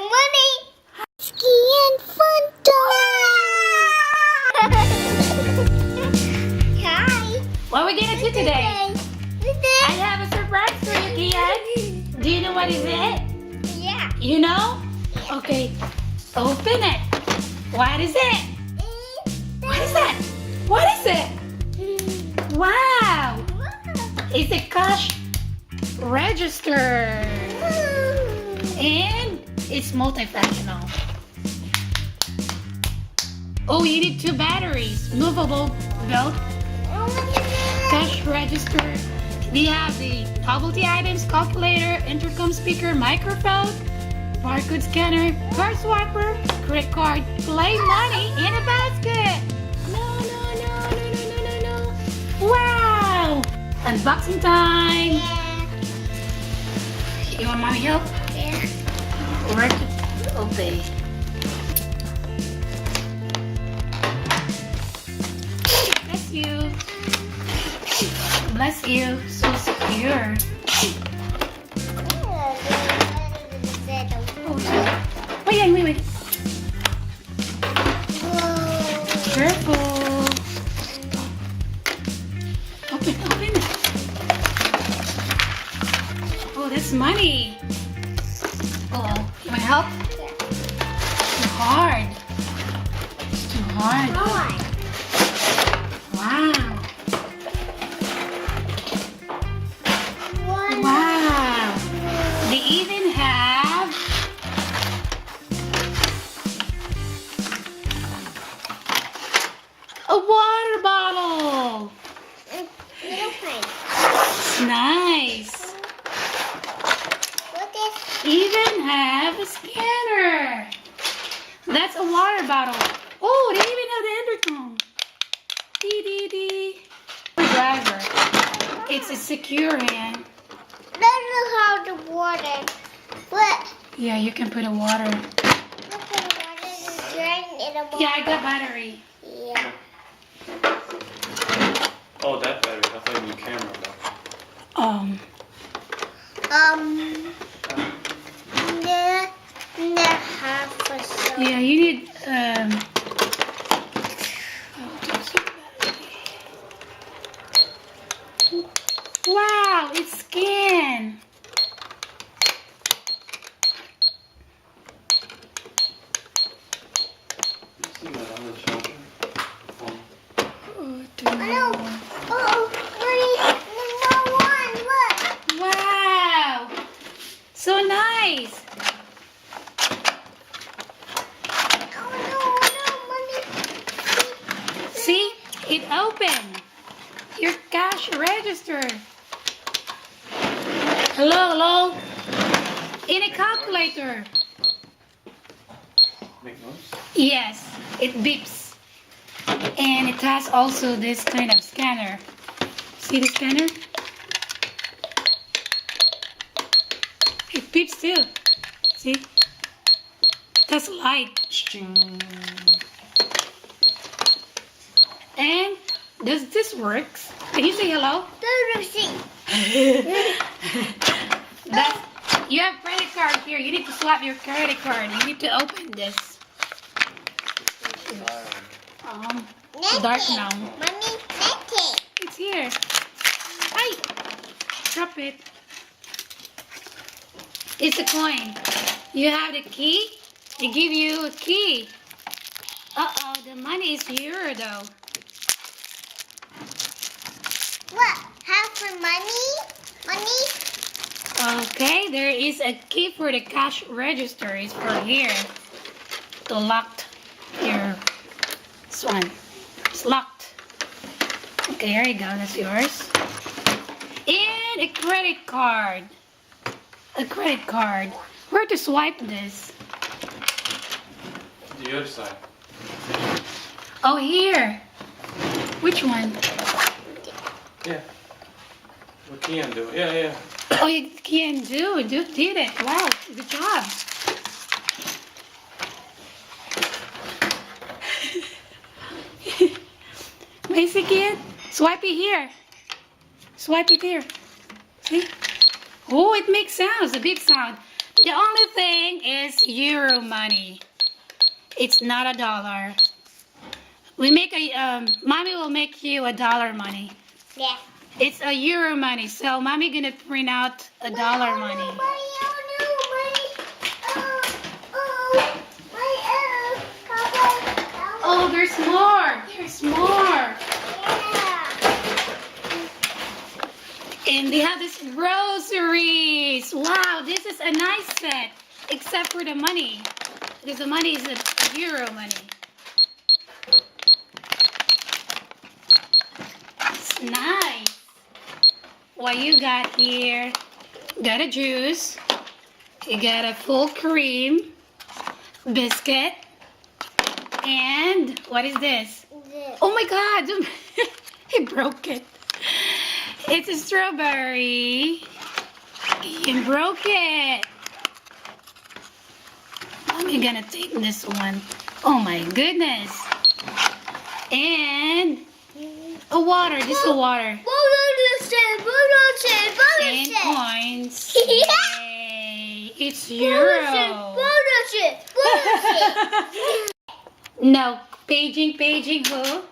Money. Keane Funtime. Hi. What are we gonna do today? I have a surprise for you, Keane. Do you know what is it? Yeah. You know? Okay. Open it. What is it? What is that? What is it? Wow. It's a cash register. And it's multifunctional. Oh, you need 2 batteries. Movable belt. Cash register. We have the novelty items, calculator, intercom speaker, microphone, barcode scanner, card swiper, credit card, play money in a basket. No. Wow! Unboxing time. You want mommy help? Yeah. Where to obey? Bless you. Bless you. So secure. Oh, wait. Careful. Open. Oh, that's money. Oh, you want help? Too hard. It's too hard. Wow. Wow. They even have a water bottle. It's nice. Even have a scanner. That's a water bottle. Oh, they even have the intercom. Dee. Driver. It's a secure hand. How the water. What? Yeah, you can put a water. Look at the water is drained in a water. Yeah, I got battery. Yeah. Oh, that battery. I thought you meant camera though. The half or so. Yeah, you need wow, it's scan. You see that on the shoulder? Number one, look. Wow, so nice. Money. See, it opened. Your cash register. Hello. In a calculator. Make noise? Yes, it beeps. And it has also this kind of scanner. See the scanner? It beeps too. See? It has light. Ching. And does this work? Can you say hello? That's, you have credit card here. You need to swap your credit card. You need to open this. Dark now. Mommy, take it. It's here. Hi. Drop it. It's a coin. You have the key. They give you a key. Uh-oh, the money is here though. What? Half for money? Okay, there is a key for the cash register. It's for here. To lock your this one. It's locked. Okay, here you go. That's yours. And a credit card. A credit card. Where to swipe this? The other side. Oh, here. Which one? Yeah. What can do? Yeah. Oh, you can do. You did it. Wow, good job. Basically, swipe it here. Swipe it here. See? Oh, it makes sounds. A big sound. The only thing is euro money. It's not a dollar. We make a mommy will make you a dollar money. Yeah. It's a euro money, so mommy gonna print out a dollar money. Oh, there's more. There's more. And they have this groceries. Wow, this is a nice set, except for the money, because the money is a euro money. It's nice. What you got here? Got a juice. You got a full cream biscuit. And what is this? Oh my God! He broke it. It's a strawberry. He broke it. I'm gonna take this one. Oh my goodness. And a water. Just a water. And coins. Yay. It's euro. No. Paging who?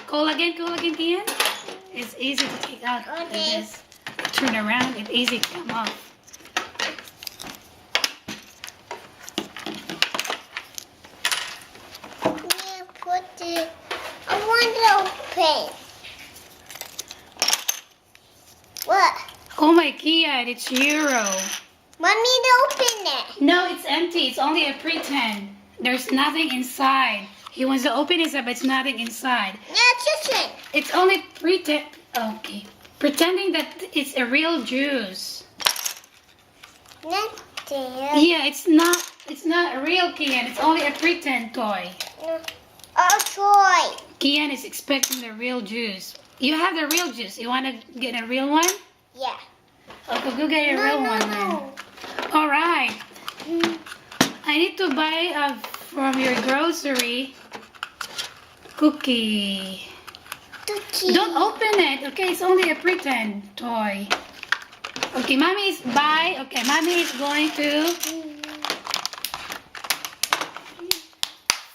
Call again, Kian. It's easy to take out of this. Turn around, it's easy to come off. I want to open. What? Oh my Kian, it's euro. Mommy, open it. No, it's empty. It's only a pretend. There's nothing inside. He wants to open it up, but it's nothing inside. Yeah, It's only pretend. Okay, pretending that it's a real juice. Nothing. Yeah, it's not. It's not a real Kian. It's only a pretend toy. A toy. Kian is expecting the real juice. You have the real juice. You want to get a real one? Yeah. Okay, go get a real one then. All right. I need to buy from your grocery cookie. Don't open it. Okay, it's only a pretend toy. Okay, mommy is mommy is going to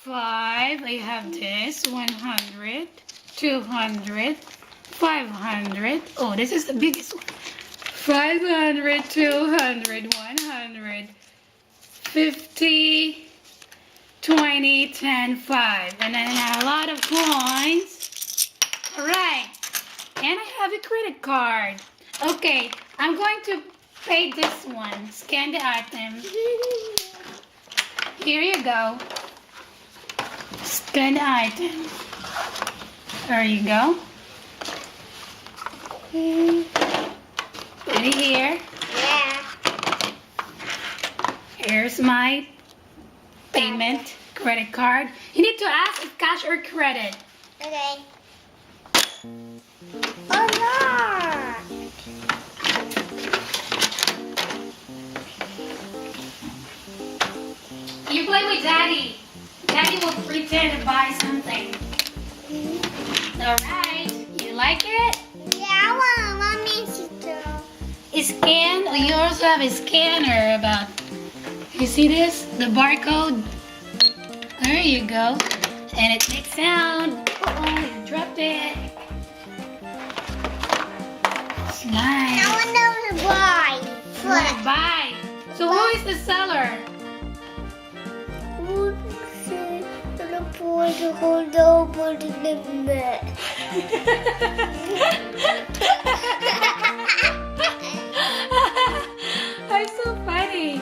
5. I have this 100, 200, 500. Oh, this is the biggest one. 500, 200, 100, 50, 20, 10, 5. And then I have a lot of coins. Alright. And I have a credit card. Okay, I'm going to pay this one. Scan the item. Here you go. Scan the item. There you go. Put it here. Yeah. Here's my payment credit card. You need to ask if cash or credit. Okay. Oh no! You play with Daddy. Daddy will pretend to buy something. Alright. You like it? Yeah, I want mommy to. Scan. Oh, you also have a scanner about. You see this? The barcode. There you go. And it makes sound. Oh, you dropped it. It's nice. I want to buy. You want to buy. So who is the seller? I'm so funny.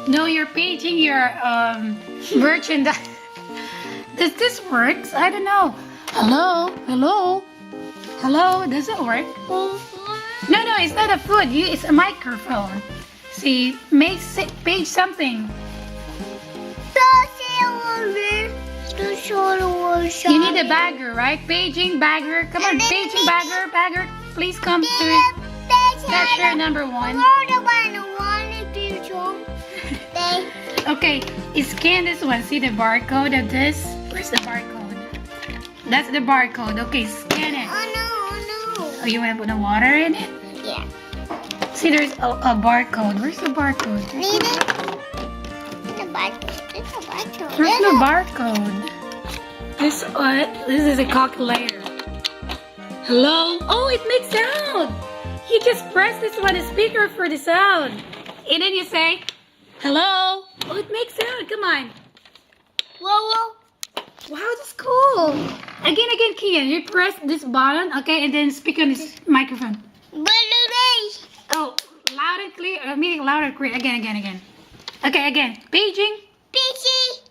No, you're paging your merchandise. Does this work? I don't know. Hello? Hello? Hello? Does it work? No, it's not a food. It's a microphone. See, page something. You need a bagger, right? Paging, bagger. Come on, paging, bagger, bagger. Please come to cashier number 1. Okay, scan this one. See the barcode of this? Where's the barcode? That's the barcode. Okay, scan it. Oh no. Oh, Oh, you want to put the water in it? Yeah. See, there's a barcode. Where's the barcode? Need it? The barcode. There's a barcode. There's no barcode. This is a calculator. Hello? Oh, it makes sound. You just press this one, the speaker for the sound. And then you say, hello? Oh, it makes sound. Come on. Whoa. Wow, that's cool. Again, Keane. You press this button, okay, and then speak on this microphone. Oh, loud and clear. Meaning loud and clear. Again. Okay, again. Paging. Fishy.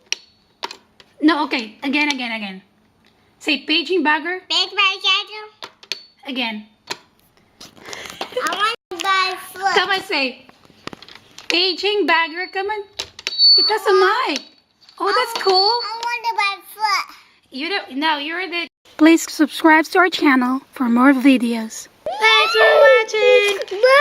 No, okay. Again. Say paging bagger. Big shadow. Again. I want to buy foot. Come on, say. Paging bagger. Come on. It has a mic. Oh, that's cool. I want to buy foot. You don't. No, you're the. Please subscribe to our channel for more videos. Thanks for watching. Bye.